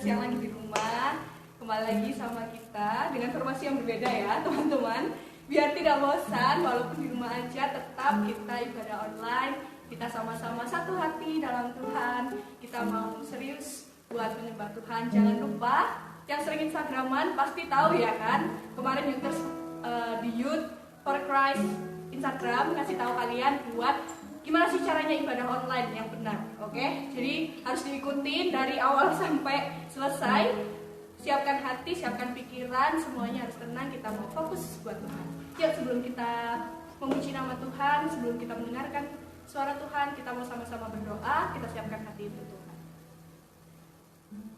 yang lagi di rumah, kembali lagi sama kita dengan formasi yang berbeda ya teman-teman. Biar tidak bosan, walaupun di rumah aja tetap kita ibadah online. Kita sama-sama satu hati dalam Tuhan. Kita mau serius buat menyembah Tuhan. Jangan lupa, yang sering Instagraman pasti tahu ya kan. Kemarin Youters di Youth for Christ Instagram ngasih tahu kalian buat gimana sih caranya ibadah online yang benar. Oke? Jadi harus diikutin dari awal sampai selesai. Siapkan hati, siapkan pikiran, semuanya harus tenang. Kita mau fokus buat Tuhan. Yuk, sebelum kita memuji nama Tuhan, sebelum kita mendengarkan suara Tuhan, kita mau sama-sama berdoa. Kita siapkan hati untuk Tuhan.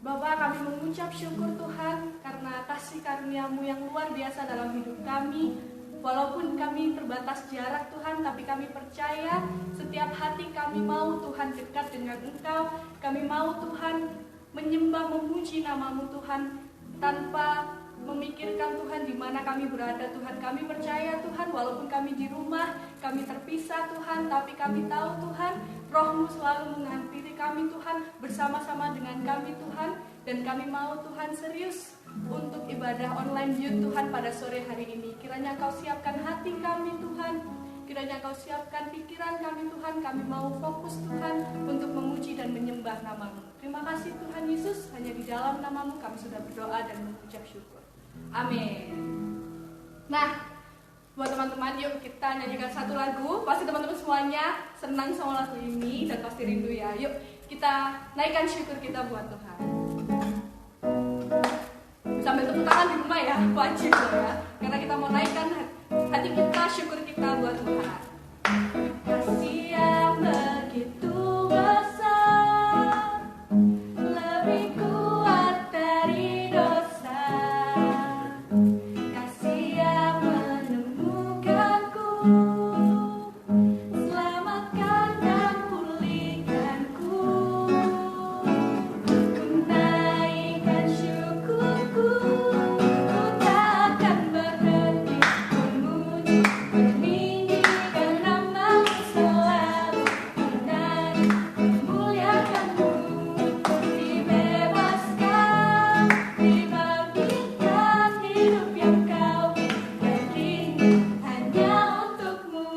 Bapa, kami mengucap syukur Tuhan karena kasih karunia-Mu yang luar biasa dalam hidup kami. Walaupun kami terbatas jarak Tuhan, tapi kami percaya setiap hati kami mau Tuhan dekat dengan Engkau. Kami mau Tuhan menyembah, memuji nama-Mu Tuhan tanpa memikirkan Tuhan di mana kami berada. Tuhan, kami percaya Tuhan, walaupun kami di rumah, kami terpisah Tuhan, tapi kami tahu Tuhan, Roh-Mu selalu menghampiri kami Tuhan, bersama-sama dengan kami Tuhan. Dan kami mau Tuhan serius untuk ibadah online Youth Tuhan pada sore hari ini. Kiranya Kau siapkan hati kami Tuhan, kiranya Kau siapkan pikiran kami Tuhan. Kami mau fokus Tuhan untuk memuji dan menyembah nama-Mu. Terima kasih Tuhan Yesus, hanya di dalam nama-Mu kami sudah berdoa dan mengucap syukur. Amin. Nah, buat teman-teman, yuk kita nyanyikan satu lagu. Pasti teman-teman semuanya senang sama lagu ini dan pasti rindu ya. Yuk kita naikkan syukur kita buat Tuhan. Sambil tepuk tangan di rumah ya, wajib loh ya. Karena kita mau naikkan hati kita, syukur kita buat Tuhan. Kasih yang begitu besar, lebih kuat dari dosa. Kasih yang menemukanku, selamatkan dan pulihkanku. Ku naikkan syukurku, ku takkan berhenti memuji, meninggikan nama-Mu selalu. Ku naik memuliakan-Mu, dibebaskan, dibangkitkan, hidup yang Kau berikan ini hanya untuk-Mu.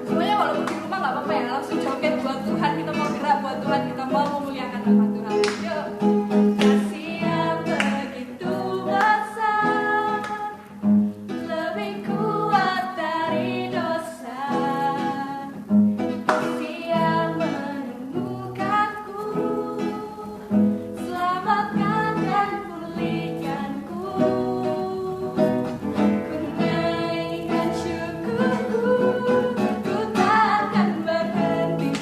Semuanya walaupun di rumah gak apa-apa ya, langsung joget buat Tuhan. Kita mau gerak buat Tuhan, kita mau memuliakan nama Tuhan. Yuk. Kasih yang begitu besar, lebih kuat dari dosa. Kasih yang menemukanku, selamatkan dan pulihkanku. Ku naikkan syukurku, ku takkan berhenti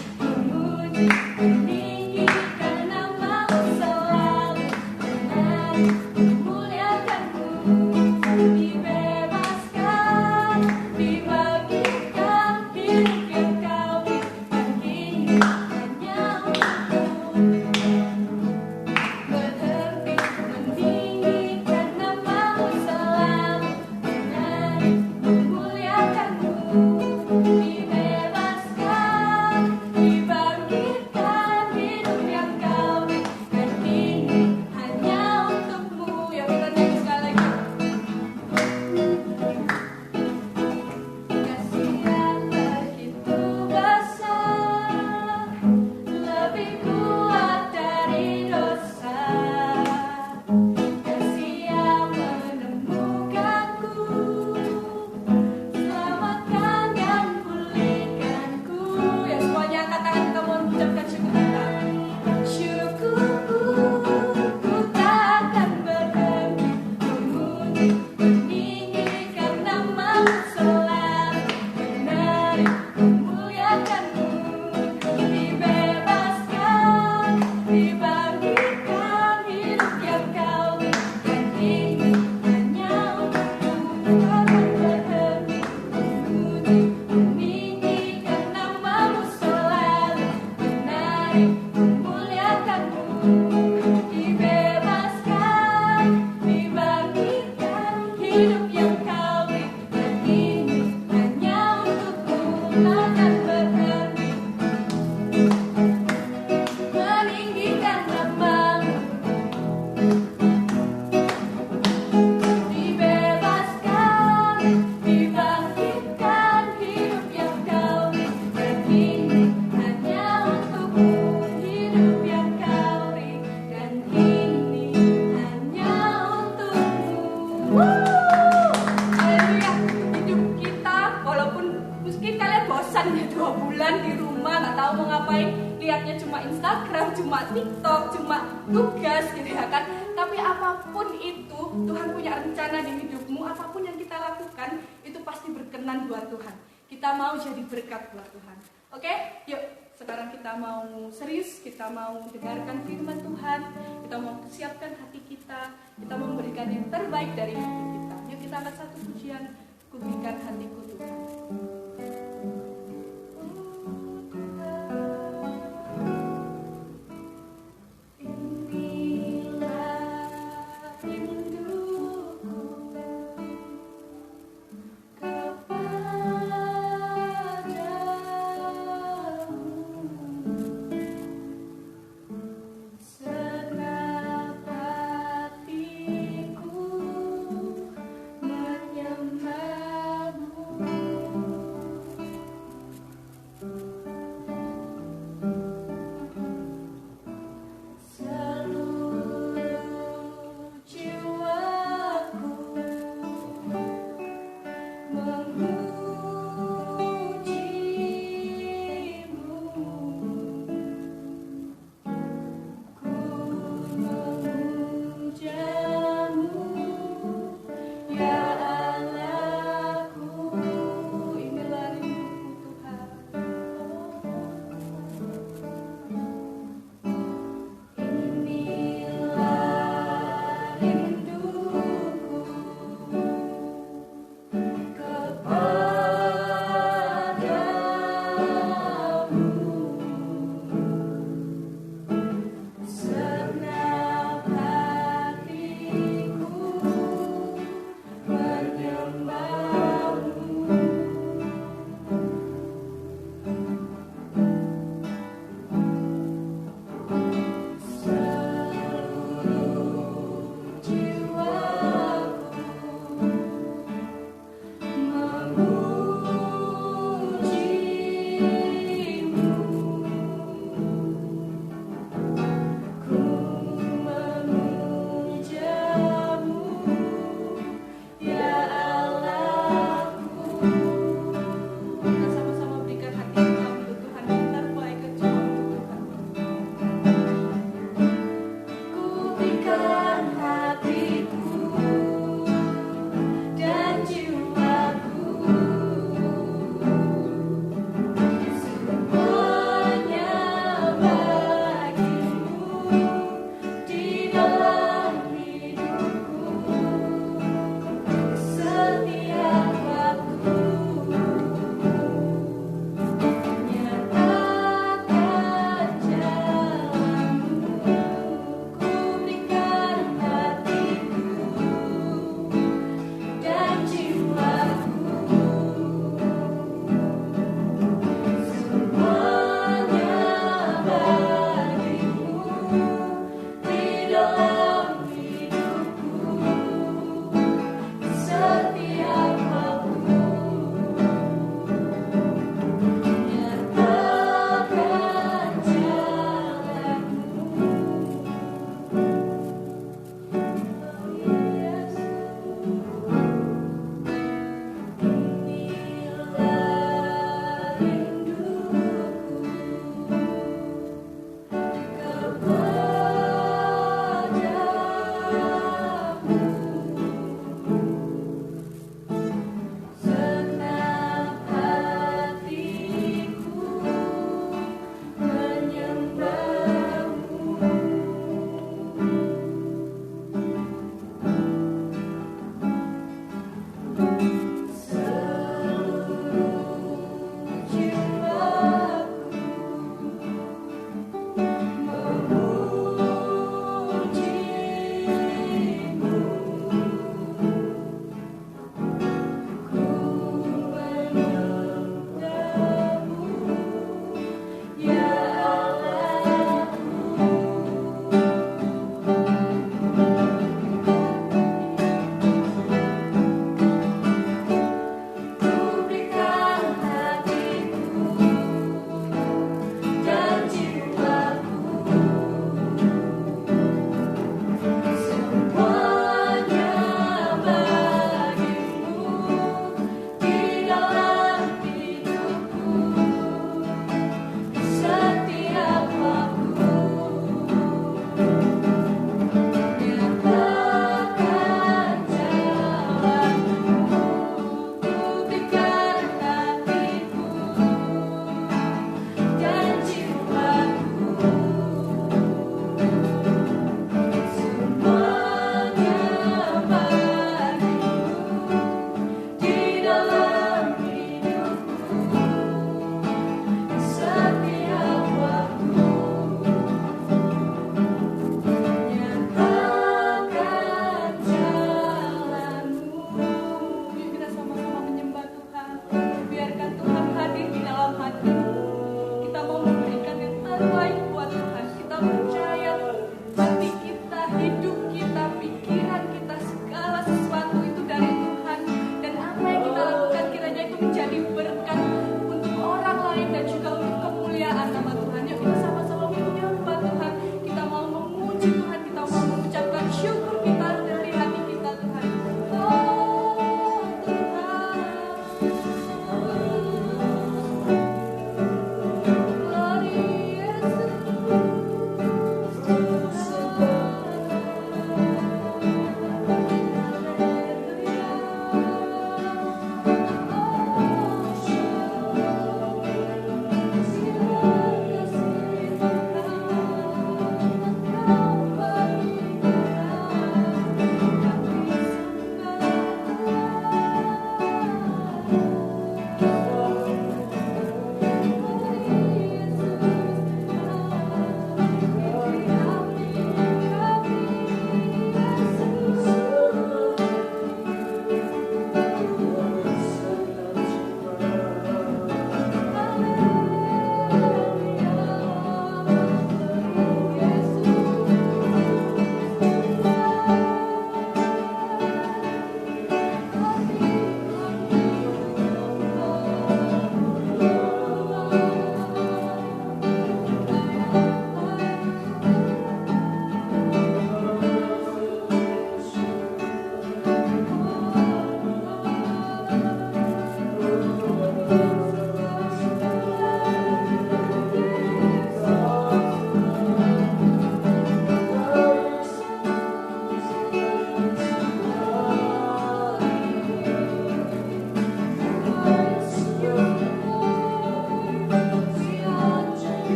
bosan ya 2 bulan di rumah nggak tahu mau ngapain, lihatnya cuma Instagram, cuma TikTok, cuma tugas gitu ya kan. Tapi apapun itu Tuhan punya rencana di hidupmu. Apapun yang kita lakukan itu pasti berkenan buat Tuhan. Kita mau jadi berkat buat Tuhan. Oke, yuk sekarang kita mau serius, kita mau dengarkan firman Tuhan, kita mau siapkan hati kita mau memberikan yang terbaik dari hidup kita. Yuk kita angkat satu pujian, ku berikan hatiku Tuhan.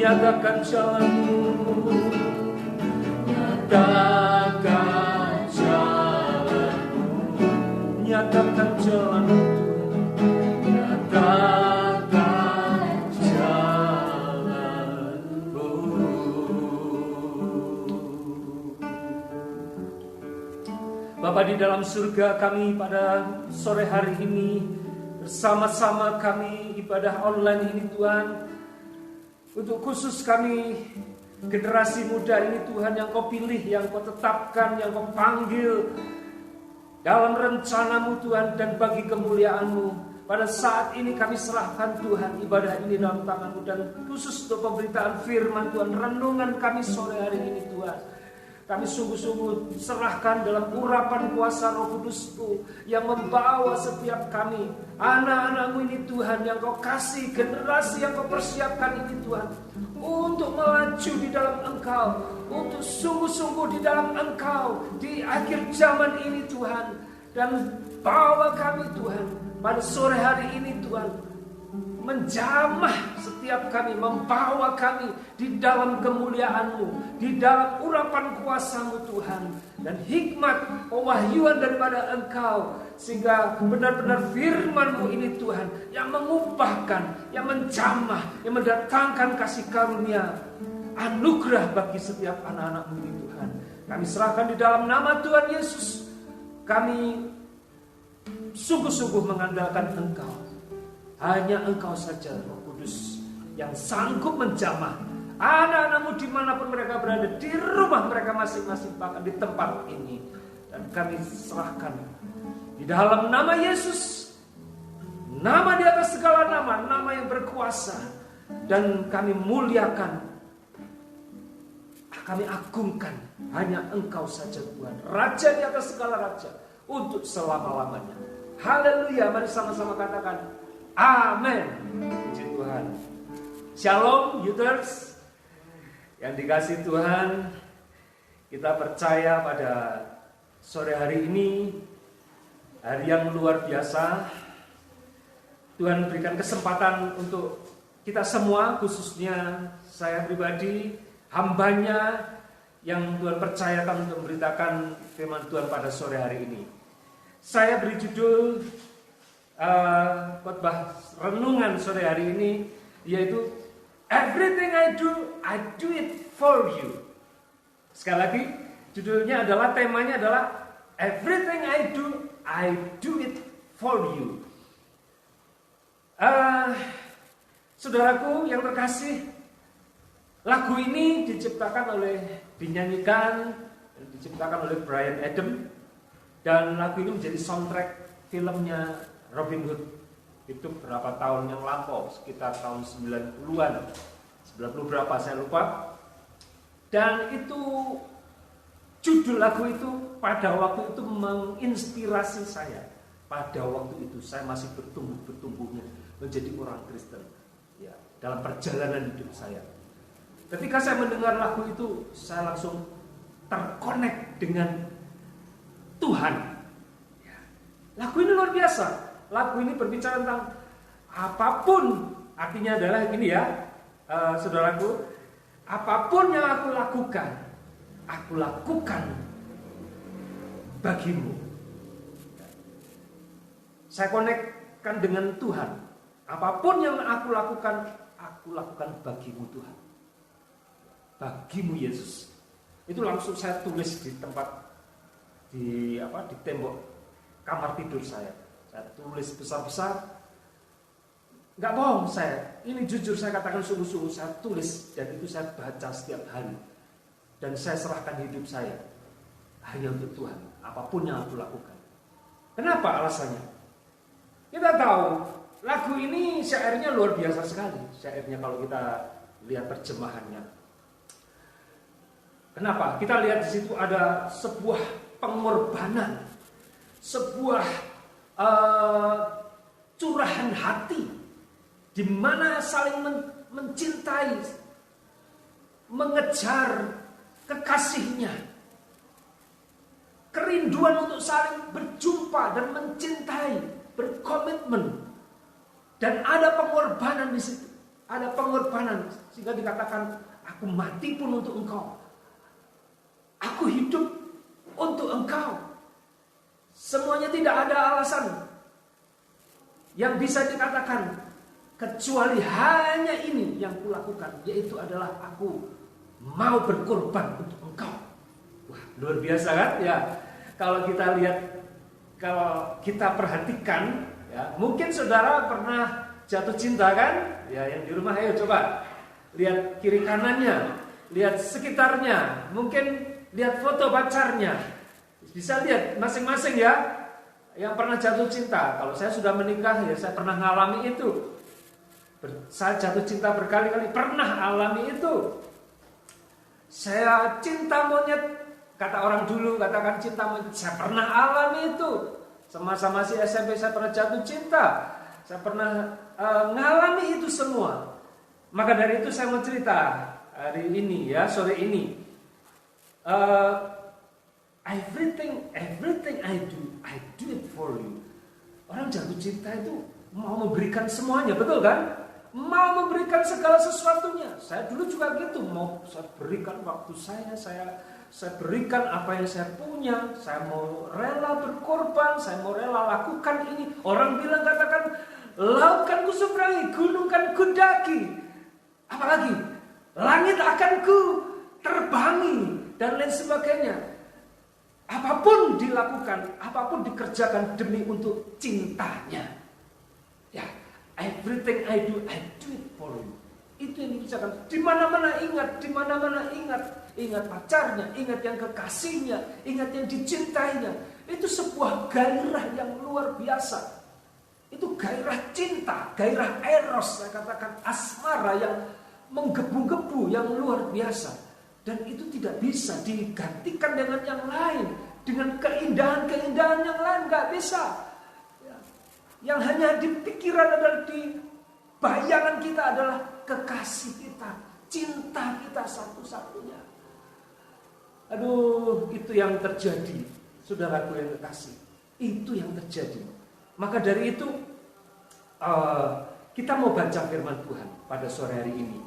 nyatakan jalan-Mu, nyatakan jalan-Mu, nyatakan jalan-Mu, nyatakan jalan-Mu. Bapa di dalam surga, kami pada sore hari ini bersama-sama kami ibadah online ini Tuhan, untuk khusus kami generasi muda ini Tuhan, yang Kau pilih, yang Kau tetapkan, yang Kau panggil dalam rencana-Mu Tuhan dan bagi kemuliaan-Mu. Pada saat ini kami serahkan Tuhan ibadah ini dalam tangan-Mu, dan khusus untuk pemberitaan firman Tuhan, renungan kami sore hari ini Tuhan, kami sungguh-sungguh serahkan dalam urapan kuasa Roh Kudus-Mu yang membawa setiap kami, anak-anak-Mu ini Tuhan, yang Kau kasih, generasi yang Kau persiapkan ini Tuhan, untuk melaju di dalam Engkau, untuk sungguh-sungguh di dalam Engkau di akhir zaman ini Tuhan. Dan bawa kami Tuhan pada sore hari ini Tuhan, menjamah setiap kami, membawa kami di dalam kemuliaan-Mu, di dalam urapan kuasa-Mu Tuhan, dan hikmat pewahyuan daripada Engkau, sehingga benar-benar firman-Mu ini Tuhan yang mengubahkan, yang menjamah, yang mendatangkan kasih karunia, anugerah bagi setiap anak-anak-Mu ini Tuhan. Kami serahkan di dalam nama Tuhan Yesus. Kami sungguh-sungguh mengandalkan Engkau. Hanya Engkau saja Roh Kudus yang sanggup menjamah anak-anak-Mu dimanapun mereka berada, di rumah mereka masing-masing, bahkan di tempat ini. Dan kami serahkan di dalam nama Yesus, nama di atas segala nama, nama yang berkuasa. Dan kami muliakan, kami agungkan hanya Engkau saja Tuhan, Raja di atas segala raja, untuk selama-lamanya. Haleluya. Mari sama-sama katakan amin. Puji Tuhan. Shalom Youthers yang dikasih Tuhan. Kita percaya pada sore hari ini, hari yang luar biasa. Tuhan berikan kesempatan untuk kita semua, khususnya saya pribadi, hambanya yang Tuhan percayakan untuk memberitakan firman Tuhan pada sore hari ini. Saya beri judul khotbah renungan sore hari ini, yaitu Everything I do it for you. Sekali lagi, judulnya adalah, temanya adalah Everything I do it for you. Saudaraku yang terkasih, lagu ini dinyanyikan dan diciptakan oleh Bryan Adams, dan lagu ini menjadi soundtrack filmnya Robin Hood. Itu berapa tahun yang lampau, sekitar tahun 90-an, 90 berapa saya lupa. Dan itu, judul lagu itu pada waktu itu menginspirasi saya. Pada waktu itu saya masih bertumbuhnya menjadi orang Kristen, ya, dalam perjalanan hidup saya. Ketika saya mendengar lagu itu, saya langsung terkonek dengan Tuhan. Ya. Lagu ini luar biasa. Lagu ini berbicara tentang apapun, artinya adalah gini ya, saudaraku, apapun yang aku lakukan bagimu. Saya konekkan dengan Tuhan. Apapun yang aku lakukan bagimu Tuhan. Bagimu Yesus. Itu langsung saya tulis di tempat, di tembok kamar tidur saya. Saya tulis besar-besar. Enggak bohong saya. Ini jujur saya katakan, sungguh-sungguh saya tulis, dan itu saya baca setiap hari. Dan saya serahkan hidup saya hanya untuk Tuhan, apapun yang aku lakukan. Kenapa alasannya? Kita tahu lagu ini syairnya luar biasa sekali. Syairnya kalau kita lihat terjemahannya. Kenapa? Kita lihat di situ ada sebuah pengorbanan, sebuah curahan hati, di mana saling mencintai, mengejar kekasihnya, kerinduan untuk saling berjumpa dan mencintai, berkomitmen, dan ada pengorbanan di situ. ada pengorbanan sehingga dikatakan aku mati pun untuk engkau. Aku hidup untuk engkau. Semuanya tidak ada alasan yang bisa dikatakan kecuali hanya ini yang kulakukan, yaitu adalah aku mau berkorban untuk engkau. Wah, luar biasa kan? Ya, kalau kita lihat, kalau kita perhatikan, ya, mungkin saudara pernah jatuh cinta kan? Ya, yang di rumah ayo coba lihat kiri kanannya, lihat sekitarnya, mungkin lihat foto pacarnya. Bisa lihat masing-masing ya, yang pernah jatuh cinta. Kalau saya sudah menikah ya saya pernah ngalami itu. Saya jatuh cinta berkali-kali, pernah alami itu. Saya cinta monyet, kata orang dulu katakan cinta monyet. Saya pernah alami itu. Semasa masih SMP saya pernah jatuh cinta. Saya pernah ngalami itu semua. Maka dari itu saya mau cerita hari ini ya, sore ini. Everything I do it for you. Orang jatuh cinta itu mau memberikan semuanya, betul kan? Mau memberikan segala sesuatunya. Saya dulu juga gitu, mau saya berikan waktu saya berikan apa yang saya punya. Saya mau rela berkorban, saya mau rela lakukan ini. Orang bilang katakan, laut kan ku seberangi, gunung kan ku daki. Apalagi langit akan ku terbangi dan lain sebagainya. Apapun dilakukan, apapun dikerjakan demi untuk cintanya. Ya, everything I do it for you. Itu yang dibicarakan. Di mana-mana ingat, di mana-mana ingat. Ingat pacarnya, ingat yang kekasihnya, ingat yang dicintainya. Itu sebuah gairah yang luar biasa. Itu gairah cinta, gairah eros, saya katakan asmara yang menggebu-gebu, yang luar biasa. Dan itu tidak bisa digantikan dengan yang lain, dengan keindahan-keindahan yang lain, gak bisa. Yang hanya di pikiran adalah di bayangan kita adalah kekasih kita, cinta kita satu-satunya. Aduh, itu yang terjadi, saudaraku yang kekasih. Itu yang terjadi. Maka dari itu kita mau baca firman Tuhan pada sore hari ini.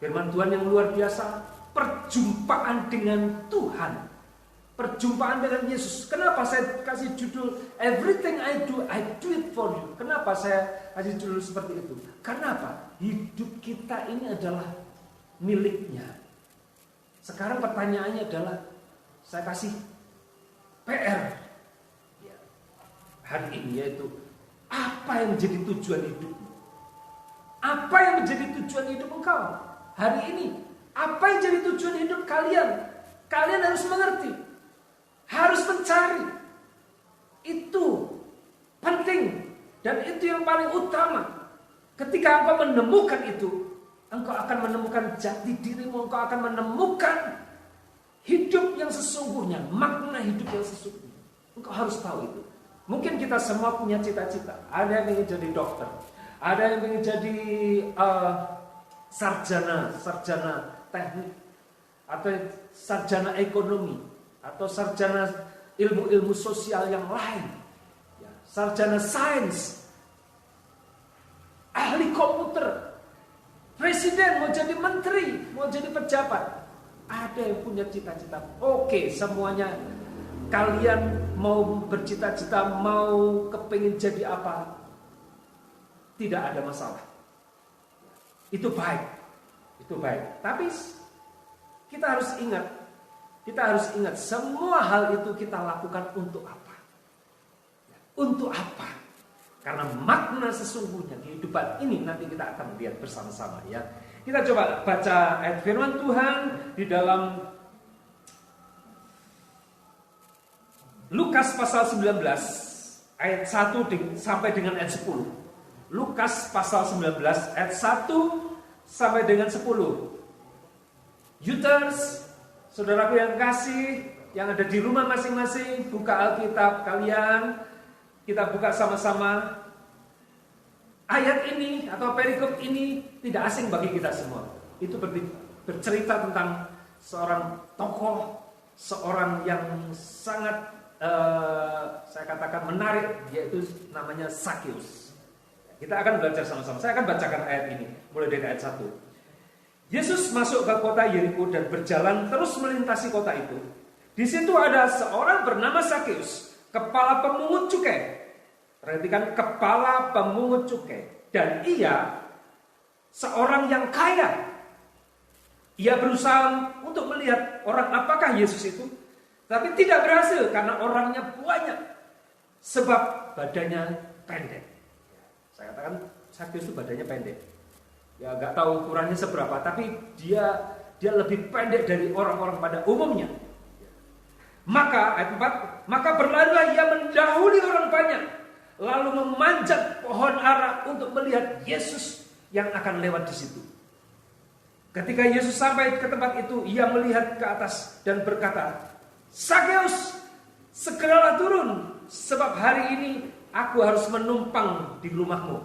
Firman Tuhan yang luar biasa. Perjumpaan dengan Tuhan, perjumpaan dengan Yesus. Kenapa saya kasih judul Everything I do it for you? Kenapa saya kasih judul seperti itu? Karena apa? Hidup kita ini adalah miliknya. Sekarang pertanyaannya adalah, saya kasih PR hari ini, yaitu apa yang menjadi tujuan hidupmu? Apa yang menjadi tujuan hidup engkau hari ini? Apa yang jadi tujuan hidup kalian? Kalian harus mengerti, harus mencari. Itu penting dan itu yang paling utama. Ketika engkau menemukan itu, engkau akan menemukan jati dirimu, engkau akan menemukan hidup yang sesungguhnya, makna hidup yang sesungguhnya. Engkau harus tahu itu. Mungkin kita semua punya cita-cita. Ada yang ingin jadi dokter, ada yang ingin jadi sarjana teknik, atau sarjana ekonomi, atau sarjana ilmu-ilmu sosial yang lain, ya, sarjana sains, ahli komputer, presiden, mau jadi menteri, mau jadi pejabat. Ada yang punya cita-cita. Oke, semuanya kalian mau bercita-cita, mau kepingin jadi apa, tidak ada masalah. Itu baik. Itu baik. Tapi kita harus ingat semua hal itu kita lakukan untuk apa? Untuk apa? Karena makna sesungguhnya kehidupan ini nanti kita akan lihat bersama-sama ya. Kita coba baca ayat firman Tuhan di dalam Lukas pasal 19 ayat 1 sampai dengan ayat 10. Lukas pasal 19 ayat 1 sampai dengan 10. Youters, saudaraku yang kasih, yang ada di rumah masing-masing, buka Alkitab kalian. Kita buka sama-sama. Ayat ini atau perikop ini tidak asing bagi kita semua. Itu bercerita tentang seorang tokoh, seorang yang sangat saya katakan menarik, yaitu namanya Zakheus. Kita akan belajar sama-sama. Saya akan bacakan ayat ini mulai dari ayat 1. Yesus masuk ke kota Yeriko dan berjalan terus melintasi kota itu. Di situ ada seorang bernama Sakeus, kepala pemungut cukai. Perhatikan, kepala pemungut cukai. Dan ia seorang yang kaya. Ia berusaha untuk melihat orang apakah Yesus itu, tapi tidak berhasil karena orangnya banyak. Sebab badannya pendek. Saya katakan Sakeus itu badannya pendek. Ya nggak tahu ukurannya seberapa, tapi dia lebih pendek dari orang-orang pada umumnya. Maka ayat 4, maka berlarilah ia mendahului orang banyak, lalu memanjat pohon ara untuk melihat Yesus yang akan lewat di situ. Ketika Yesus sampai ke tempat itu, ia melihat ke atas dan berkata, Sakeus, segeralah turun, sebab hari ini aku harus menumpang di rumahmu.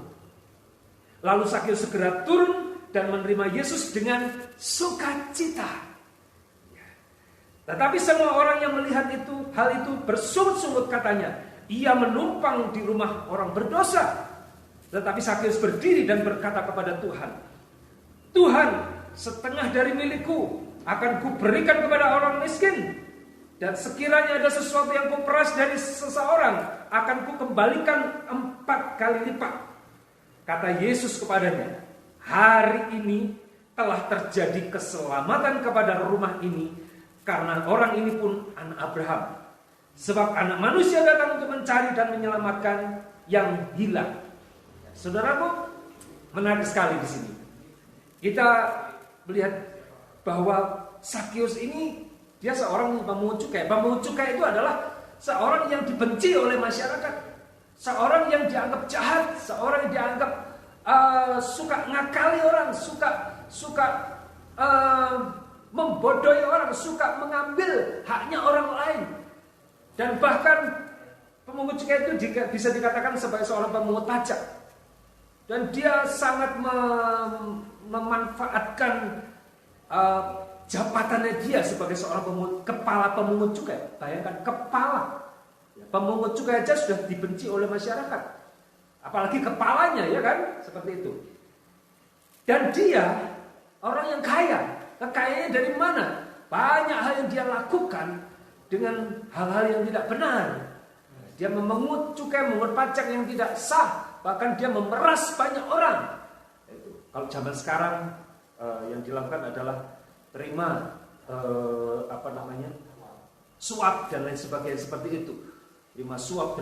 Lalu Sakeus segera turun dan menerima Yesus dengan sukacita. Tetapi semua orang yang melihat hal itu bersungut-sungut katanya, ia menumpang di rumah orang berdosa. Tetapi Sakeus berdiri dan berkata kepada Tuhan, Tuhan, setengah dari milikku akan kuberikan kepada orang miskin. Dan sekiranya ada sesuatu yang kuperas dari seseorang, akan kukembalikan 4 kali lipat. Kata Yesus kepadanya, hari ini telah terjadi keselamatan kepada rumah ini, karena orang ini pun anak Abraham. Sebab anak manusia datang untuk mencari dan menyelamatkan yang hilang. Saudaraku, menarik sekali di sini. Kita melihat bahwa Sakeus ini dia seorang pemungut cukai. Pemungut cukai itu adalah seorang yang dibenci oleh masyarakat, seorang yang dianggap jahat, seorang yang dianggap suka ngakali orang, suka membodohi orang, suka mengambil haknya orang lain. Dan bahkan pemungut cukai itu bisa dikatakan sebagai seorang pemungut pajak. Dan dia sangat memanfaatkan jabatannya dia sebagai seorang kepala pemungut cukai. Bayangkan, kepala pemungut cukai aja sudah dibenci oleh masyarakat, apalagi kepalanya, ya kan? Seperti itu. Dan dia orang yang kaya. Kekayaannya dari mana? Banyak hal yang dia lakukan dengan hal-hal yang tidak benar. Dia memungut cukai, memungut pajak yang tidak sah, bahkan dia memeras banyak orang. Kalau zaman sekarang yang dilakukan adalah terima suap dan lain sebagainya, seperti itu. Terima suap.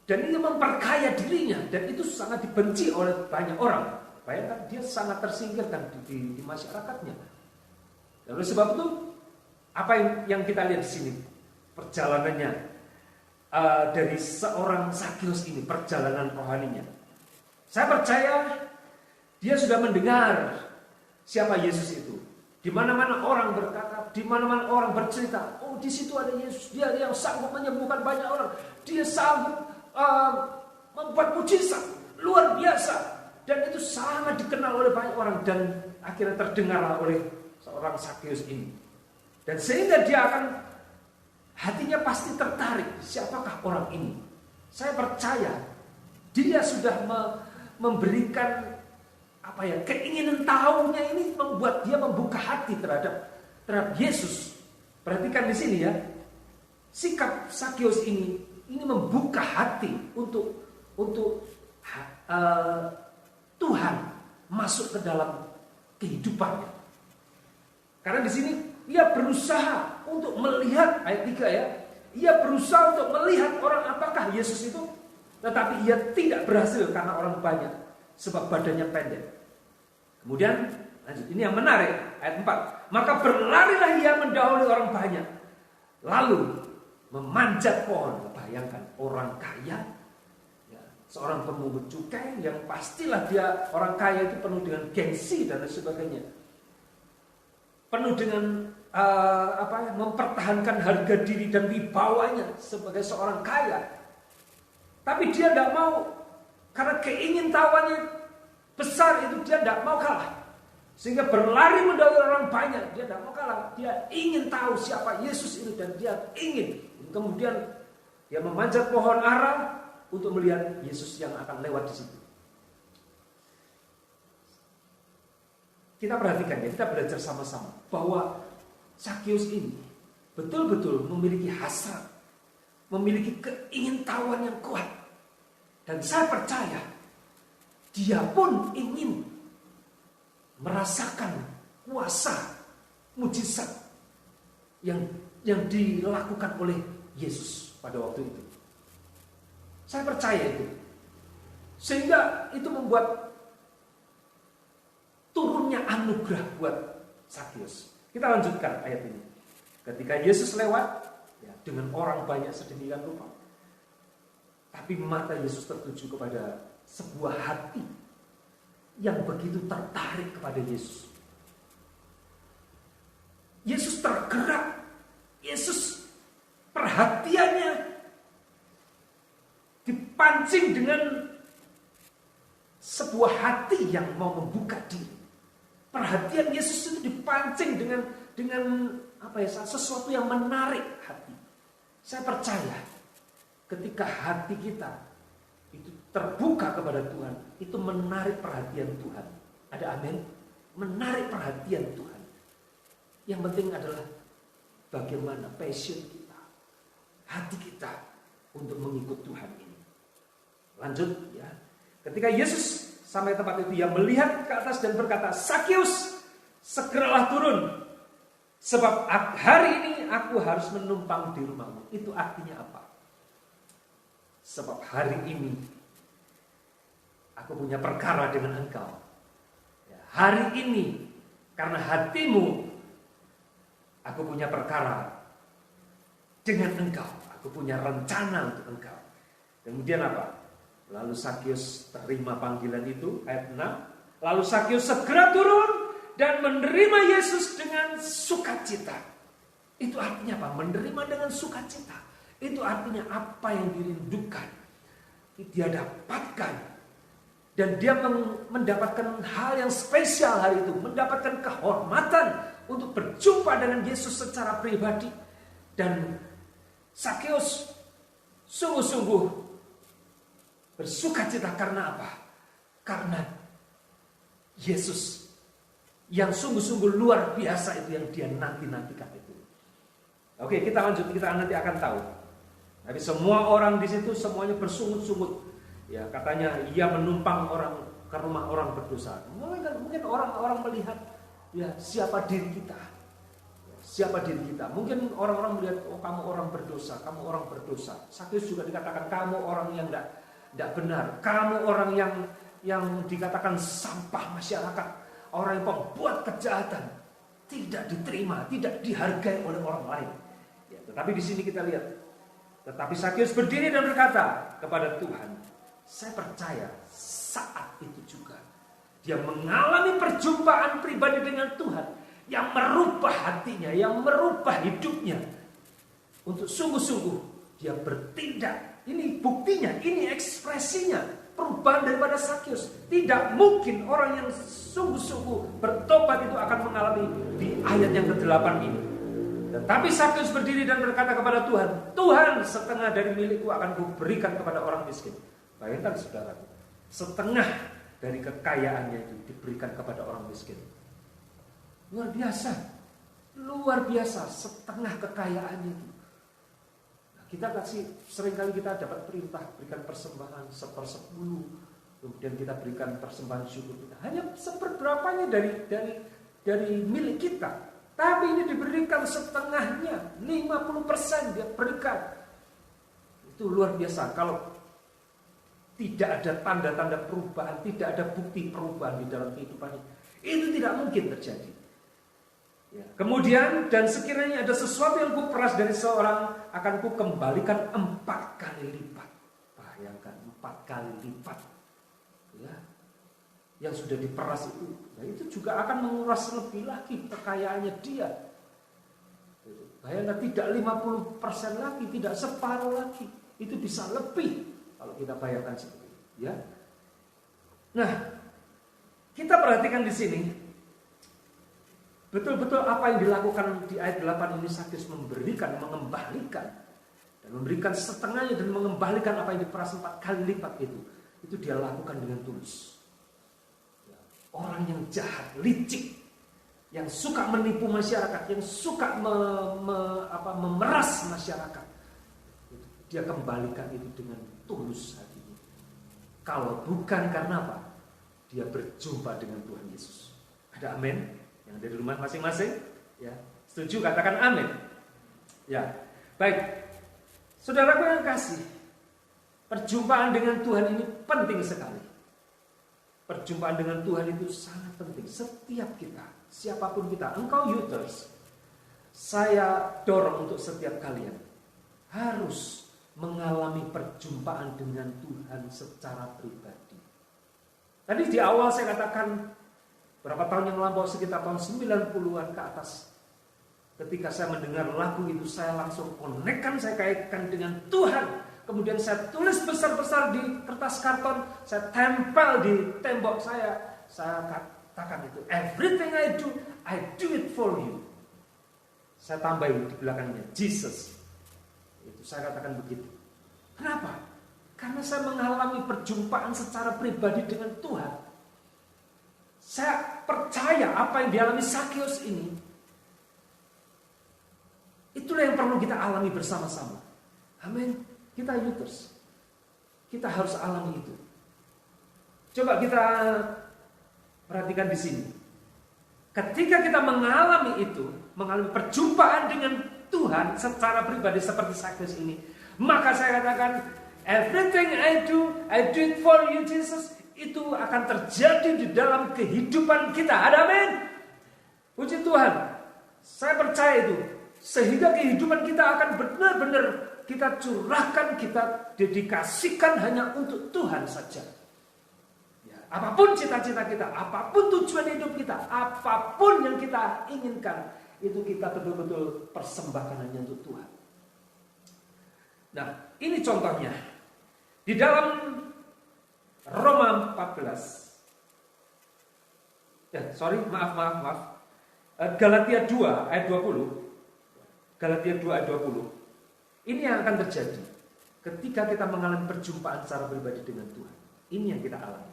Dan ini memperkaya dirinya, dan itu sangat dibenci oleh banyak orang. Bayangkan, dia sangat tersingkirkan di masyarakatnya. Dan oleh sebab itu, apa yang kita lihat di sini, perjalanannya dari seorang Sakeus ini, perjalanan rohaninya. Saya percaya dia sudah mendengar siapa Yesus itu. Di mana-mana orang berkata, di mana-mana orang bercerita, oh di situ ada Yesus, dia yang sanggup menyembuhkan banyak orang, dia sanggup membuat mujizat luar biasa, dan itu sangat dikenal oleh banyak orang, dan akhirnya terdengar oleh seorang Sakeus ini. Dan sehingga dia akan, hatinya pasti tertarik, siapakah orang ini? Saya percaya dia sudah memberikan keinginan tahunya ini, membuat dia membuka hati terhadap Yesus. Perhatikan di sini ya, sikap Sakeus ini membuka hati untuk Tuhan masuk ke dalam kehidupannya. Karena di sini ia berusaha untuk melihat, ayat 3 ya, ia berusaha untuk melihat orang apakah Yesus itu, tetapi ia tidak berhasil karena orang banyak, sebab badannya pendek. Kemudian lanjut, ini yang menarik, ayat 4. Maka berlarilah ia mendahului orang banyak, lalu memanjat pohon. Bayangkan, orang kaya, ya, seorang pemungut cukai yang pastilah dia orang kaya itu penuh dengan gengsi dan lain sebagainya, penuh dengan mempertahankan harga diri dan wibawanya sebagai seorang kaya. Tapi dia tidak mau, karena keingintahuannya besar itu, dia tidak mau kalah. Sehingga berlari mendahului orang banyak, dia tidak mau kalah. Dia ingin tahu siapa Yesus itu, dan dia ingin. Kemudian dia memanjat pohon ara, untuk melihat Yesus yang akan lewat di situ. Kita perhatikan ya, kita belajar sama-sama bahwa Sakeus ini betul-betul memiliki hasrat, memiliki keingintahuan yang kuat. Dan saya percaya dia pun ingin merasakan kuasa mujizat yang dilakukan oleh Yesus pada waktu itu. Saya percaya itu. Sehingga itu membuat turunnya anugerah buat Sakeus. Kita lanjutkan ayat ini. Ketika Yesus lewat ya, dengan orang banyak sedemikian rupa, tapi mata Yesus tertuju kepada sebuah hati yang begitu tertarik kepada Yesus. Yesus tergerak. Yesus perhatiannya dipancing dengan sebuah hati yang mau membuka diri. Perhatian Yesus itu dipancing dengan sesuatu yang menarik hati. Saya percaya ketika hati kita itu terbuka kepada Tuhan, itu menarik perhatian Tuhan. Ada amin? Menarik perhatian Tuhan. Yang penting adalah bagaimana passion kita, hati kita untuk mengikut Tuhan ini. Lanjut ya. Ketika Yesus sampai tempat itu, ia melihat ke atas dan berkata, "Sakeus, segeralah turun, sebab hari ini aku harus menumpang di rumahmu." Itu artinya apa? Sebab hari ini aku punya perkara dengan engkau. Ya, hari ini karena hatimu, aku punya perkara dengan engkau. Aku punya rencana untuk engkau. Kemudian apa? Lalu Sakeus terima panggilan itu, ayat 6. Lalu Sakeus segera turun dan menerima Yesus dengan sukacita. Itu artinya apa? Menerima dengan sukacita. Itu artinya apa yang dirindukan, dia dapatkan. Dan dia mendapatkan hal yang spesial hari itu. Mendapatkan kehormatan untuk berjumpa dengan Yesus secara pribadi. Dan Sakeus sungguh-sungguh bersukacita karena apa? Karena Yesus yang sungguh-sungguh luar biasa itu yang dia nanti-nantikan itu. Oke, kita lanjut, kita nanti akan tahu. Tapi semua orang di situ semuanya bersungut-sungut. Ya, katanya ia menumpang orang ke rumah orang berdosa. Mungkin orang-orang melihat ya siapa diri kita. Siapa diri kita? Mungkin orang-orang melihat, oh kamu orang berdosa, kamu orang berdosa. Sakeus juga dikatakan kamu orang yang tidak benar. Kamu orang yang dikatakan sampah masyarakat, orang yang pembuat kejahatan, tidak diterima, tidak dihargai oleh orang lain. Ya, tetapi di sini kita lihat, tetapi Sakeus berdiri dan berkata kepada Tuhan, saya percaya saat itu juga dia mengalami perjumpaan pribadi dengan Tuhan yang merubah hatinya, yang merubah hidupnya untuk sungguh-sungguh dia bertindak. Ini buktinya, ini ekspresinya, perubahan daripada Sakeus. Tidak mungkin orang yang sungguh-sungguh bertobat itu akan mengalami di ayat yang ke-8 ini. Tetapi Sakeus berdiri dan berkata kepada Tuhan, Tuhan, setengah dari milikku akan kuberikan kepada orang miskin. Bayangkan saudara, setengah dari kekayaannya itu diberikan kepada orang miskin. Luar biasa, luar biasa, setengah kekayaannya itu. Kita seringkali kita dapat perintah berikan persembahan 1/10, kemudian kita berikan persembahan syukur kita hanya seperberapanya dari milik kita, tapi ini diberikan setengahnya, 50% dia berikan. Itu luar biasa. Kalau tidak ada tanda-tanda perubahan, tidak ada bukti perubahan di dalam kehidupannya, itu tidak mungkin terjadi. Ya. Kemudian, dan sekiranya ada sesuatu yang kuperas dari seorang, akan kukembalikan 4 kali lipat. Bayangkan 4 kali lipat. Ya. Yang sudah diperas itu, nah itu juga akan menguras lebih lagi kekayaannya dia. Bayangkan tidak 50% lagi, tidak separuh lagi, itu bisa lebih kalau kita bayangkan seperti itu. Ya. Nah, kita perhatikan di sini. Betul-betul apa yang dilakukan di ayat 8 ini, Sakeus memberikan, mengembalikan. dan memberikan setengahnya dan mengembalikan apa yang diperas 4 kali lipat itu dia lakukan dengan tulus. Ya, orang yang jahat, licik, yang suka menipu masyarakat, yang suka memeras masyarakat, dia kembalikan itu dengan tulus hatinya. Kalau bukan karena apa? Dia berjumpa dengan Tuhan Yesus. Ada amin? Yang dari rumah masing-masing? Ya, setuju? Katakan amin. Ya, baik. Saudaraku yang kasih, perjumpaan dengan Tuhan ini penting sekali. Perjumpaan dengan Tuhan itu sangat penting. Setiap kita, siapapun kita, engkau Youters, saya dorong untuk setiap kalian harus mengalami perjumpaan dengan Tuhan secara pribadi. Tadi di awal saya katakan, berapa tahun yang lampau, sekitar tahun 90-an ke atas, ketika saya mendengar lagu itu, saya langsung konekkan, saya kaitkan dengan Tuhan. Kemudian saya tulis besar-besar di kertas karton, saya tempel di tembok saya katakan itu, everything I do it for you. Saya tambahin di belakangnya, Jesus. Itu saya katakan begitu. Kenapa? Karena saya mengalami perjumpaan secara pribadi dengan Tuhan. Saya percaya apa yang dialami Sakeus ini, itulah yang perlu kita alami bersama-sama. Amin. Kita Youters, kita harus alami itu. Coba kita perhatikan di sini. Ketika kita mengalami itu, mengalami perjumpaan dengan Tuhan secara pribadi seperti Sakeus ini, maka saya katakan, everything I do it for you Jesus. Itu akan terjadi di dalam kehidupan kita. Ada amin? Puji Tuhan. Saya percaya itu. Sehingga kehidupan kita akan benar-benar kita curahkan, kita dedikasikan hanya untuk Tuhan saja. Ya, apapun cita-cita kita, apapun tujuan hidup kita, apapun yang kita inginkan, itu kita betul-betul persembahkan hanya untuk Tuhan. Nah, ini contohnya. Di dalam Roma 14. Maaf. Galatia 2 ayat 20. Galatia 2 ayat 20. Ini yang akan terjadi ketika kita mengalami perjumpaan secara pribadi dengan Tuhan. Ini yang kita alami.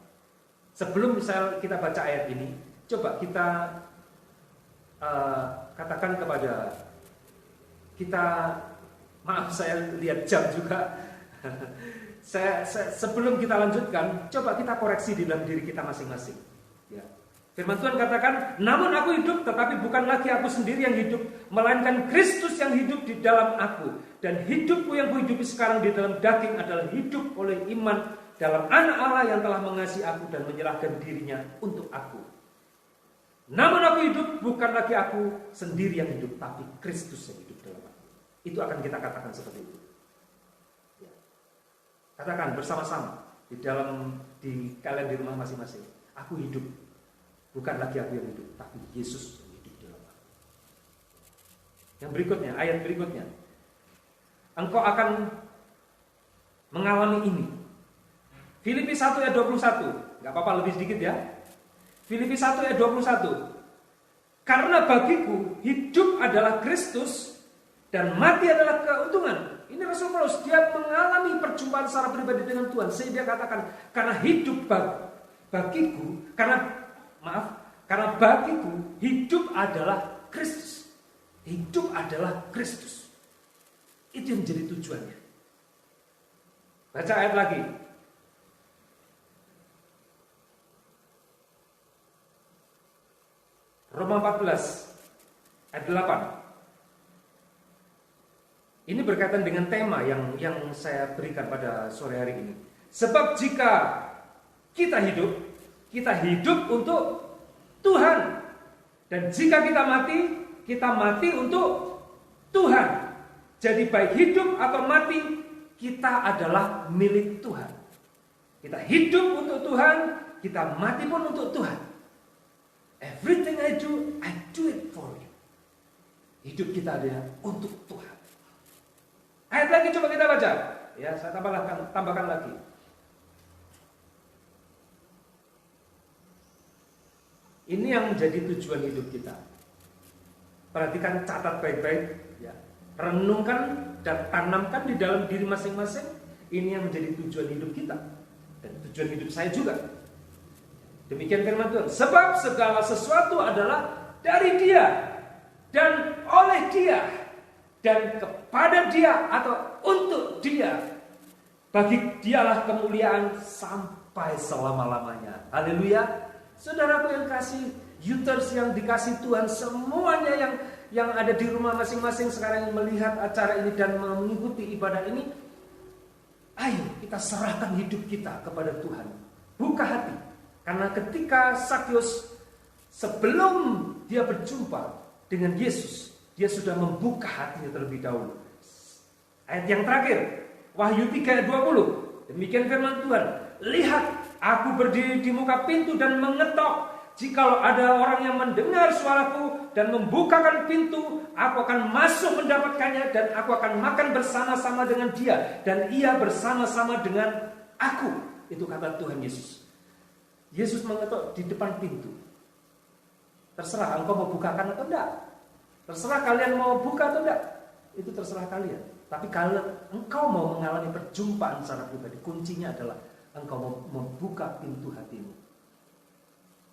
Sebelum kita baca ayat ini, coba kita katakan kepada kita, maaf saya lihat jam juga. Sebelum kita lanjutkan, coba kita koreksi di dalam diri kita masing-masing. Ya. Firman Tuhan katakan, namun aku hidup, tetapi bukan lagi aku sendiri yang hidup, melainkan Kristus yang hidup di dalam aku. Dan hidupku yang kuhidupi sekarang di dalam daging adalah hidup oleh iman dalam Anak Allah yang telah mengasihi aku dan menyerahkan dirinya untuk aku. Namun aku hidup, bukan lagi aku sendiri yang hidup, tapi Kristus yang hidup dalam aku. Itu akan kita katakan seperti itu. Ya. Katakan bersama-sama di kalian di rumah masing-masing. Aku hidup. Bukan lagi aku yang hidup, tapi Yesus yang hidup dalam aku. Yang berikutnya, ayat berikutnya. Engkau akan mengalami ini. Filipi 1 ayat 21. Gak apa-apa lebih sedikit ya. Filipi 1 ayat 21. Karena bagiku hidup adalah Kristus dan mati adalah keuntungan. Ini Rasul Paulus, dia mengalami perjumpaan secara pribadi dengan Tuhan. Sehingga dia katakan, karena hidup bagiku, karena bagiku hidup adalah Kristus. Hidup adalah Kristus. Itu yang menjadi tujuannya. Baca ayat lagi. Roma 14 ayat 8. Ini berkaitan dengan tema yang saya berikan pada sore hari ini. Sebab jika kita hidup untuk Tuhan. Dan jika kita mati untuk Tuhan. Jadi baik hidup atau mati, kita adalah milik Tuhan. Kita hidup untuk Tuhan, kita mati pun untuk Tuhan. Everything I do it for you. Hidup kita adalah untuk Tuhan. Ayat lagi coba kita baca. Ya, saya tambahkan lagi. Ini yang menjadi tujuan hidup kita. Perhatikan, catat baik-baik, ya. Renungkan dan tanamkan di dalam diri masing-masing. Ini yang menjadi tujuan hidup kita dan tujuan hidup saya juga. Demikian firman Tuhan. Sebab segala sesuatu adalah dari Dia dan oleh Dia dan kepada Dia atau untuk Dia. Bagi Dialah kemuliaan sampai selama-lamanya. Haleluya. Saudaraku yang kasih, Youters yang dikasih Tuhan, semuanya yang ada di rumah masing-masing sekarang yang melihat acara ini dan mengikuti ibadah ini, ayo kita serahkan hidup kita kepada Tuhan. Buka hati. Karena ketika Sakyus sebelum dia berjumpa dengan Yesus, dia sudah membuka hatinya terlebih dahulu. Ayat yang terakhir, Wahyu 3 ayat 20. Demikian firman Tuhan. Lihat, aku berdiri di muka pintu dan mengetok. Jikalau ada orang yang mendengar suaraku dan membukakan pintu, aku akan masuk mendapatkannya dan aku akan makan bersama-sama dengan dia dan ia bersama-sama dengan aku. Itu kata Tuhan Yesus. Yesus mengetok di depan pintu. Terserah engkau mau bukakan atau enggak. Terserah kalian mau buka atau enggak. Itu terserah kalian. Tapi kalau engkau mau mengalami perjumpaan secara pribadi, kuncinya adalah engkau mau membuka pintu hatimu.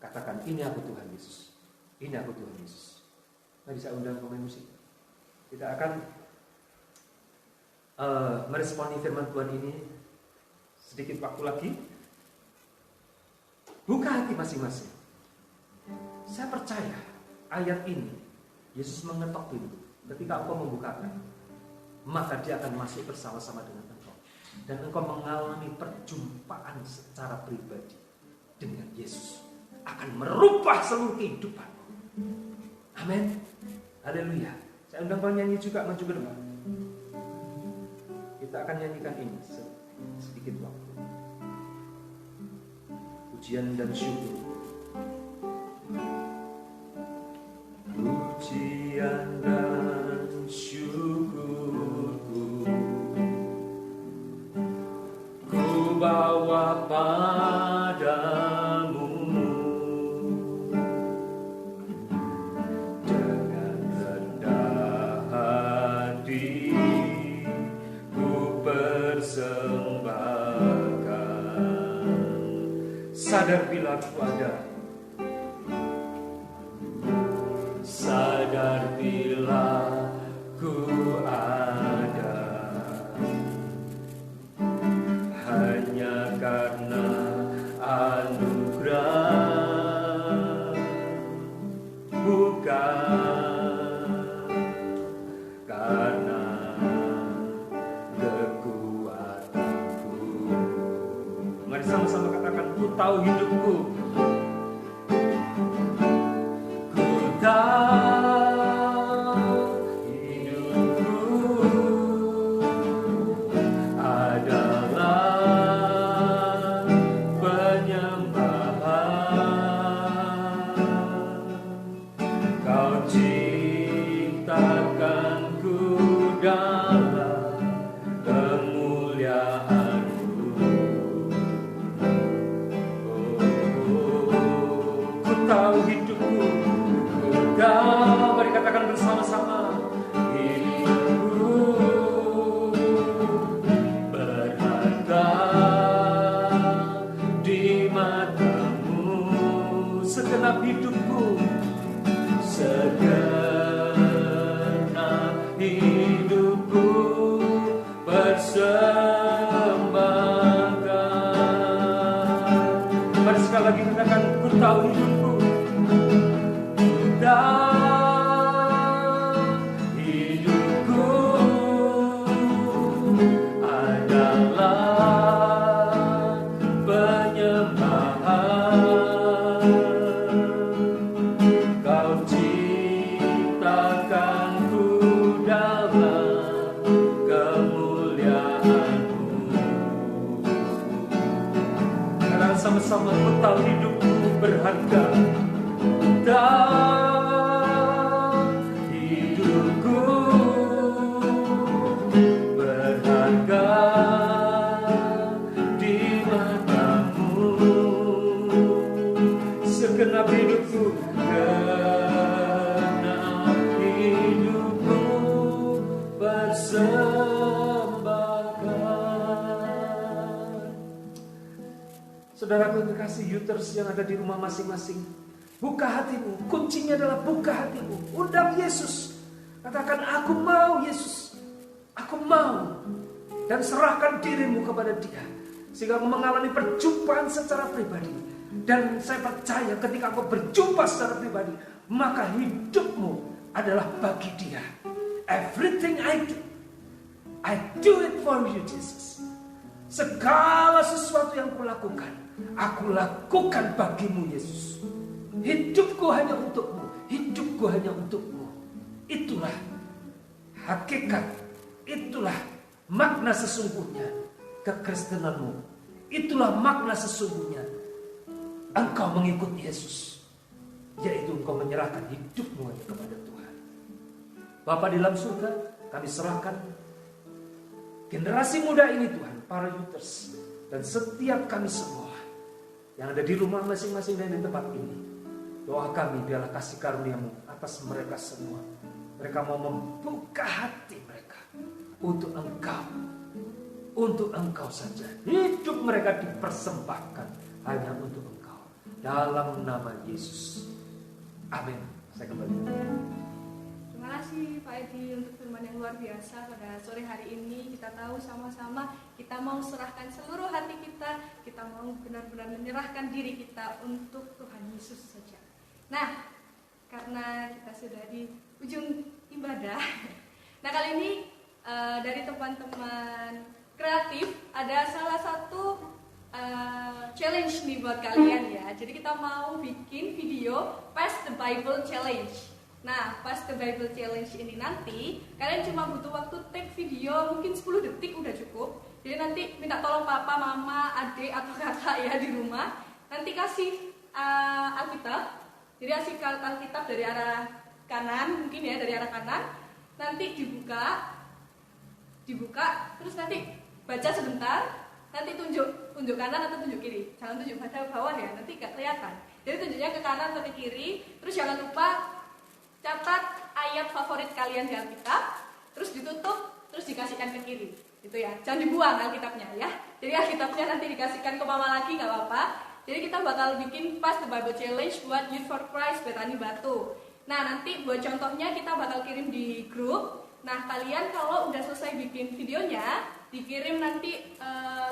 Katakan, ini aku Tuhan Yesus. Ini aku Tuhan Yesus. Mari saya undang pemain musik. Kita akan meresponi firman Tuhan ini sedikit waktu lagi. Buka hati masing-masing. Saya percaya ayat ini, Yesus mengetok pintu. Ketika engkau membukakan, maka dia akan masuk bersama-sama dengan engkau. Dan engkau mengalami perjumpaan secara pribadi dengan Yesus. Akan merubah seluruh kehidupan. Amin. Haleluya. Saya undang penyanyi juga maju ke depan. Kita akan nyanyikan ini sedikit waktu. Pujian dan syukur. Pujian dan syukurku ku bawa padamu. Dengan rendah hati ku persembahkan. Sadar bila ku ada, sadar bila ku ada, hanya karena anugerah, bukan karena kekuatanku. Mari sama-sama katakan, ku tahu hidupku. Ku tahu hidupku adalah penyembahan. Kau ciptakanku dalam kemuliaan-Mu. Ku tahu hidupku, ku tahu, mari katakan bersama-sama, hidupku berharga di mata-Mu. Segenap hidupku, segenap hidupku persembahkan. Mari sekali lagi katakan, ku tahu hidupku, ku tahu hidupku adalah penyembahan. Kau ciptakanku dalam kemuliaan-Mu. Karena sama-sama ku tahu hidupku berharga. Dan hidupku berharga di mata-Mu. Segenap hidupku, segenap hidupku bersama. Youters yang ada di rumah masing-masing, buka hatimu. Kuncinya adalah buka hatimu. Undang Yesus. Katakan, aku mau Yesus. Aku mau. Dan serahkan dirimu kepada Dia. Sehingga kau mengalami perjumpaan secara pribadi. Dan saya percaya ketika kau berjumpa secara pribadi, maka hidupmu adalah bagi Dia. Everything I do it for you, Jesus. Segala sesuatu yang kulakukan, aku lakukan bagimu, Yesus. Hidupku hanya untukmu. Hidupku hanya untukmu. Itulah hakikat. Itulah makna sesungguhnya kekristenanmu. Itulah makna sesungguhnya engkau mengikut Yesus, yaitu engkau menyerahkan hidupmu kepada Tuhan. Bapa di dalam surga, kami serahkan generasi muda ini Tuhan, para Youters, dan setiap kami semua yang ada di rumah masing-masing dan di tempat ini. Doa kami biarlah kasih karunia-Mu atas mereka semua. Mereka mau membuka hati mereka untuk Engkau. Untuk Engkau saja. Hidup mereka dipersembahkan hanya untuk Engkau. Dalam nama Yesus. Amin. Saya kembali. Terima kasih Pak Edi untuk firman yang luar biasa pada sore hari ini. Kita tahu sama-sama kita mau serahkan seluruh hati kita. Kita mau benar-benar menyerahkan diri kita untuk Tuhan Yesus saja. Nah, karena kita sudah di ujung ibadah. Nah, kali ini dari teman-teman kreatif ada salah satu challenge nih buat kalian ya. Jadi kita mau bikin video Pass the Bible Challenge. Nah, Pass the Bible Challenge ini nanti kalian cuma butuh waktu take video mungkin 10 detik udah cukup. Jadi nanti minta tolong papa, mama, adik atau kakak ya di rumah. Nanti kasih Alkitab. Jadi kasih Alkitab dari arah kanan, mungkin ya dari arah kanan. Nanti dibuka, terus nanti baca sebentar. Nanti tunjuk kanan atau tunjuk kiri. Jangan tunjuk pada bawah ya, nanti gak kelihatan. Jadi tunjuknya ke kanan atau ke kiri. Terus jangan lupa catat ayat favorit kalian di Alkitab. Terus ditutup, terus dikasihkan ke kiri. Gitu ya. Jangan dibuang Alkitabnya ya. Jadi Alkitabnya nanti dikasihkan ke mama lagi, gak apa-apa. Jadi kita bakal bikin Pass the Bible Challenge buat Youth for Christ Betani Batu. Nah, nanti buat contohnya kita bakal kirim di grup. Nah, kalian kalau udah selesai bikin videonya, dikirim nanti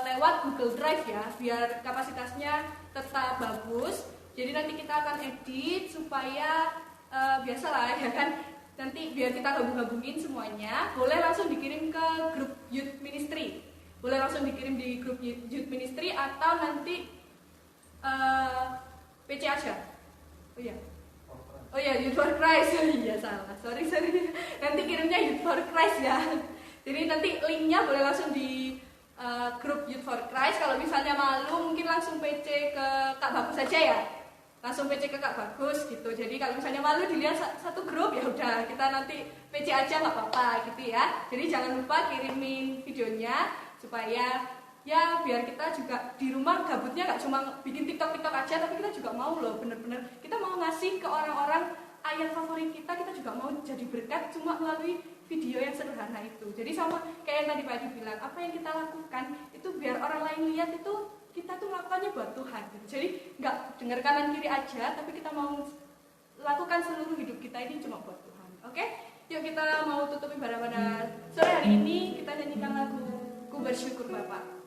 lewat Google Drive ya, biar kapasitasnya tetap bagus. Jadi nanti kita akan edit supaya biasalah ya kan, nanti biar kita gabung-gabungin semuanya. Boleh langsung dikirim ke grup Youth Ministry. Boleh langsung dikirim di grup Youth Ministry atau nanti PC aja. Oh iya, Youth for Christ. Iya salah. Sorry. Nanti kirimnya Youth for Christ ya. Jadi nanti linknya boleh langsung di grup Youth for Christ. Kalau misalnya malu mungkin langsung PC ke Kak Bagus saja ya. Langsung PC ke Kak Bagus gitu. Jadi kalau misalnya malu dilihat satu grup ya udah kita nanti PC aja nggak apa-apa gitu ya. Jadi jangan lupa kirimin videonya supaya ya biar kita juga di rumah gabutnya gak cuma bikin TikTok aja, tapi kita juga mau loh bener-bener kita mau ngasih ke orang-orang ayat favorit kita juga mau jadi berkat cuma melalui video yang sederhana itu. Jadi sama kayak yang tadi Pak Edi bilang, apa yang kita lakukan itu biar orang lain lihat itu kita tuh melakukannya buat Tuhan gitu. Jadi gak dengar kanan kiri aja, tapi kita mau lakukan seluruh hidup kita ini cuma buat Tuhan. Oke? Yuk kita mau tutup ibadah pada sore hari ini, kita nyanyikan lagu Ku Bersyukur Bapa.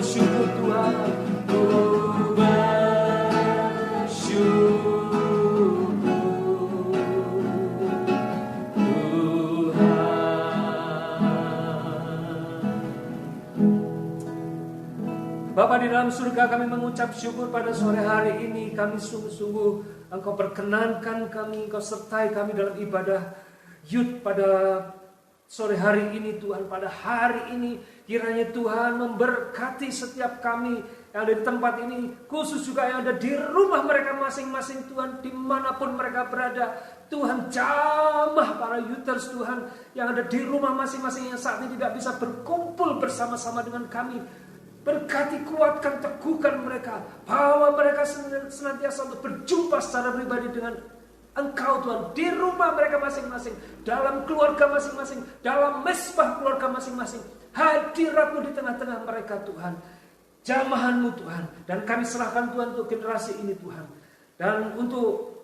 bersyukur Tuhan, ku bersyukur Tuhan. Bapa di dalam surga, kami mengucap syukur pada sore hari ini. Kami sungguh-sungguh Engkau perkenankan kami, Engkau sertai kami dalam ibadah Youth pada sore hari ini Tuhan. Pada hari ini kiranya Tuhan memberkati setiap kami yang ada di tempat ini, khusus juga yang ada di rumah mereka masing-masing Tuhan, dimanapun mereka berada. Tuhan jamah para Youthers Tuhan yang ada di rumah masing-masing yang saat ini tidak bisa berkumpul bersama-sama dengan kami. Berkati, kuatkan, teguhkan mereka, bahwa mereka senantiasa untuk berjumpa secara pribadi dengan Engkau Tuhan, di rumah mereka masing-masing, dalam keluarga masing-masing, dalam mesbah keluarga masing-masing. Hadirat-Mu di tengah-tengah mereka Tuhan, jamahan-Mu Tuhan. Dan kami serahkan Tuhan untuk generasi ini Tuhan, dan untuk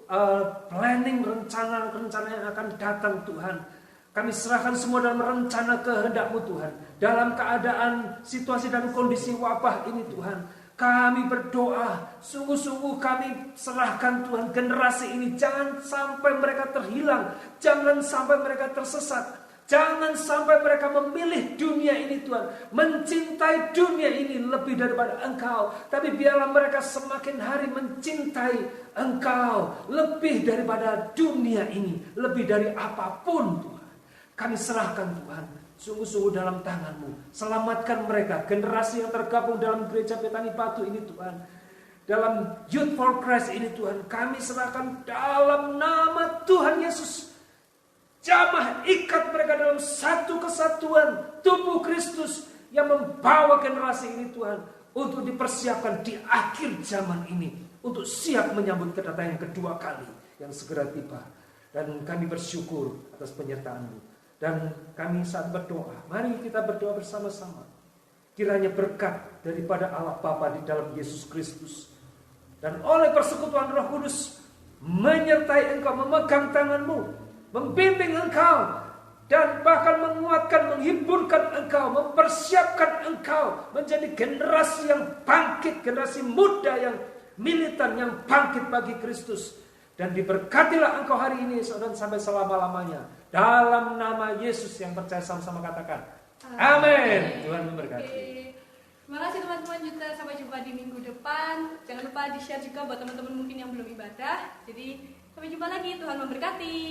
planning rencana-rencana yang akan datang Tuhan. Kami serahkan semua dalam rencana kehendak-Mu Tuhan. Dalam keadaan situasi dan kondisi wabah ini Tuhan, kami berdoa, sungguh-sungguh kami serahkan Tuhan generasi ini. Jangan sampai mereka terhilang, jangan sampai mereka tersesat, jangan sampai mereka memilih dunia ini Tuhan, mencintai dunia ini lebih daripada Engkau. Tapi biarlah mereka semakin hari mencintai Engkau lebih daripada dunia ini, lebih dari apapun Tuhan. Kami serahkan Tuhan, sungguh-sungguh dalam tangan-Mu. Selamatkan mereka, generasi yang tergabung dalam gereja Petani Batu ini Tuhan, dalam Youth for Christ ini Tuhan. Kami serahkan dalam nama Tuhan Yesus. Jamah, ikat mereka dalam satu kesatuan tubuh Kristus yang membawa generasi ini Tuhan, untuk dipersiapkan di akhir zaman ini, untuk siap menyambut kedatangan yang kedua kali yang segera tiba. Dan kami bersyukur atas penyertaan-Mu. Dan kami saat berdoa, mari kita berdoa bersama-sama. Kiranya berkat daripada Allah Bapa di dalam Yesus Kristus, dan oleh persekutuan Roh Kudus menyertai engkau, memegang tanganmu, membimbing engkau, dan bahkan menguatkan, menghiburkan engkau, mempersiapkan engkau menjadi generasi yang bangkit, generasi muda yang militan, yang bangkit bagi Kristus. Dan diberkatilah engkau hari ini dan sampai selama-lamanya. Dalam nama Yesus yang percaya, sama-sama katakan amin. Tuhan memberkati. Terima kasih teman-teman juga. Sampai jumpa di minggu depan. Jangan lupa di-share juga buat teman-teman mungkin yang belum ibadah. Jadi sampai jumpa lagi. Tuhan memberkati.